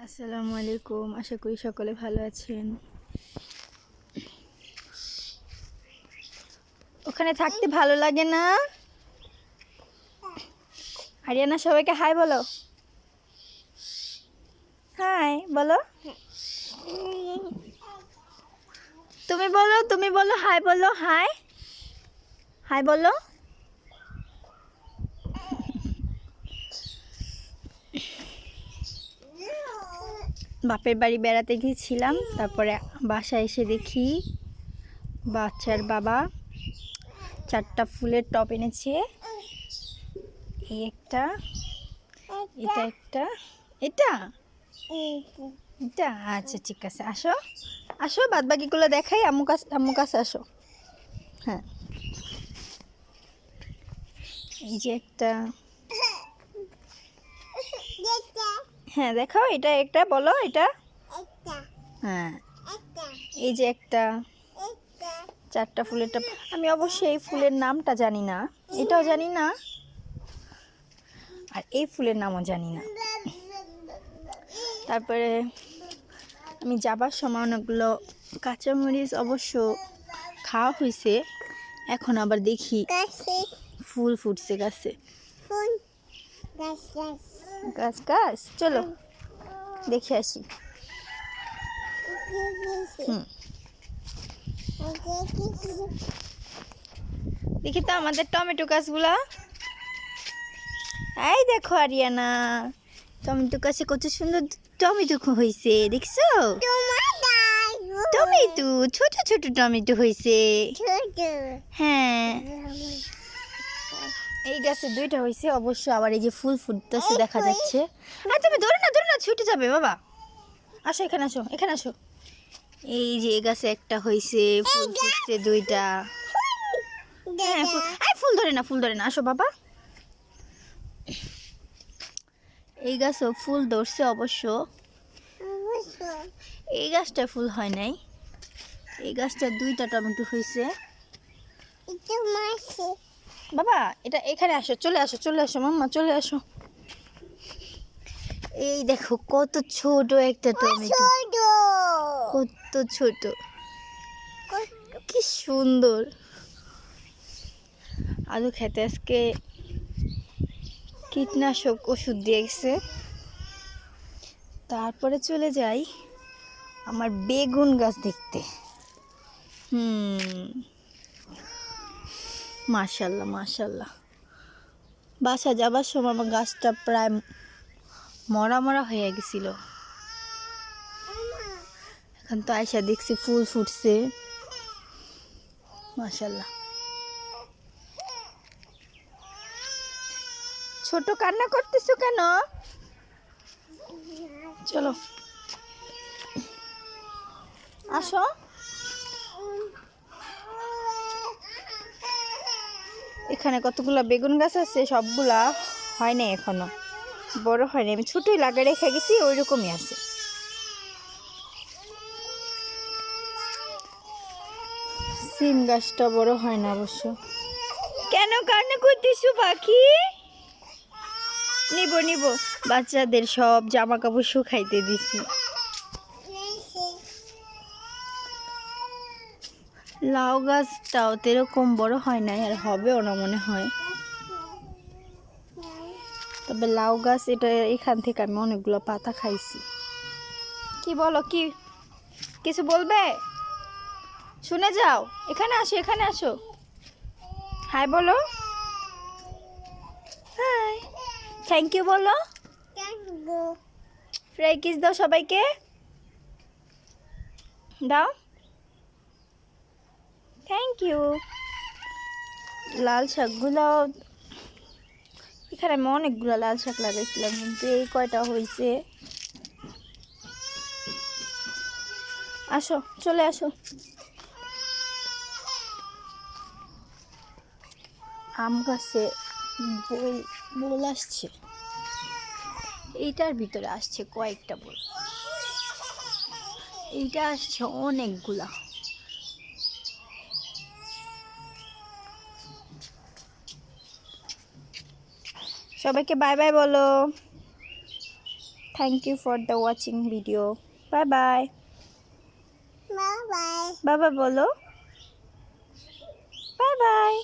আসসালামু আলাইকুম, আশা করি সকলে ভালো আছেন। ওখানে থাকতে ভালো লাগে না? আরিয়ানা, সবাইকে হাই বলো। হাই বলো। তুমি বলো হাই বলো। হাই হাই বলো। বাপের বাড়ি বেড়াতে গিয়েছিলাম, তারপরে বাসায় এসে দেখি বাচ্চার বাবা 4টা ফুলের টব এনেছে। এই একটা, এটা একটা, এটা এটা আচ্ছা ঠিক আছে, আসো আসো, বাদ বাকিগুলো দেখাই। আম্মু কাছে আসো। হ্যাঁ, এই যে একটা, হ্যাঁ দেখাও, এটা একটা বলো, এটা হ্যাঁ, এই যে একটা 4টা ফুলের টব। আমি অবশ্যই এই ফুলের নামটা জানি না, এটাও জানি না, আর এই ফুলের নামও জানি না। তারপরে আমি যাবার সময় অনেকগুলো কাঁচামরিচ অবশ্য খাওয়া হয়েছে। এখন আবার দেখি ফুল ফুটছে গাছে। গাছ গাছ চলো দেখে আসি। দেখি তো আমাদের টমেটো গাছগুলা। এই দেখো আরিয়ানা, টমেটো গাছে কত সুন্দর টমেটো হয়েছে, দেখছো? টমেটো, ছোট ছোট টমেটো হয়েছে। হ্যাঁ, এই গাছে 2টা হয়েছে অবশ্য, আবার এই যে ফুল ফুটতেছে দেখা যাচ্ছে। আর তুমি ধরো না, ছুটে যাবে বাবা। আসো এখানে, আসো এখানে আসো। এই যে এই গাছে একটা হয়েছে, ফুল ফুটছে 2টা। হ্যাঁ, ফুল ধরে না, আসো বাবা। এই গাছও ফুল ধরছে অবশ্য, এই গাছটা ফুল হয় নাই। এই গাছটা 2টা টমেটো হয়েছে। বাবা এটা এখানে আসো, চলে আসো মাম্মা, চলে আসো। এই দেখো কত ছোট একটা টমেটো, কত ছোট, কি সুন্দর। আলু খেতে আজকে কীটনাশক ওষুধ দিয়ে গেছে। তারপরে চলে যাই আমার বেগুন গাছ দেখতে। মাশাল্লাহ মাশাল্লাহ। বাসা যাবার সময় আমার গাছটা প্রায় মরা মরা হয়ে গেছিল। এখন তো আয়সা দেখছি ফুল ফুটছে, মাশাল্লাহ। ছোট কান্না করতেছো কেন? চলো আসো। এখানে কতগুলা বেগুন গাছ আছে, সবগুলা হয় নাই এখনো, বড় হয়নি। আমি ছোটই লাগিয়ে রেখে গেছি, ওই রকমই আছে। সিম গাছটা বড় হয় না অবশ্য। কেন কান্না করতেছো পাখি? নিব বাচ্চাদের সব জামা কাপড় শুকাইতে দিছি। লাউ গাছটাও তো এরকম বড় হয় নাই, আর হবেও না মনে হয়। তবে লাউ গাছ এটা, এখান থেকে আমি অনেকগুলো পাতা খাইছি। কি বলো, কি কিছু বলবে? শুনে যাও, এখানে আসো, এখানে আসো। হাই বলো, হাই, থ্যাংক ইউ বলো। ফ্রাই কিস দাও সবাইকে, দাও, থ্যাংক ইউ। লাল শাকগুলো, এখানে আমি অনেকগুলো লাল শাক লাগাইছিলাম, কিন্তু এই কয়টা হয়েছে। আসো, চলে আসো। আম গাছে বোল আসছে, এইটার ভিতরে আসছে কয়েকটা বোল, এইটা আসছে অনেকগুলা। সবাইকে বাই বাই বলো। Thank you for the watching video. Bye bye. Bye bye. বাবা বলো। Bye by.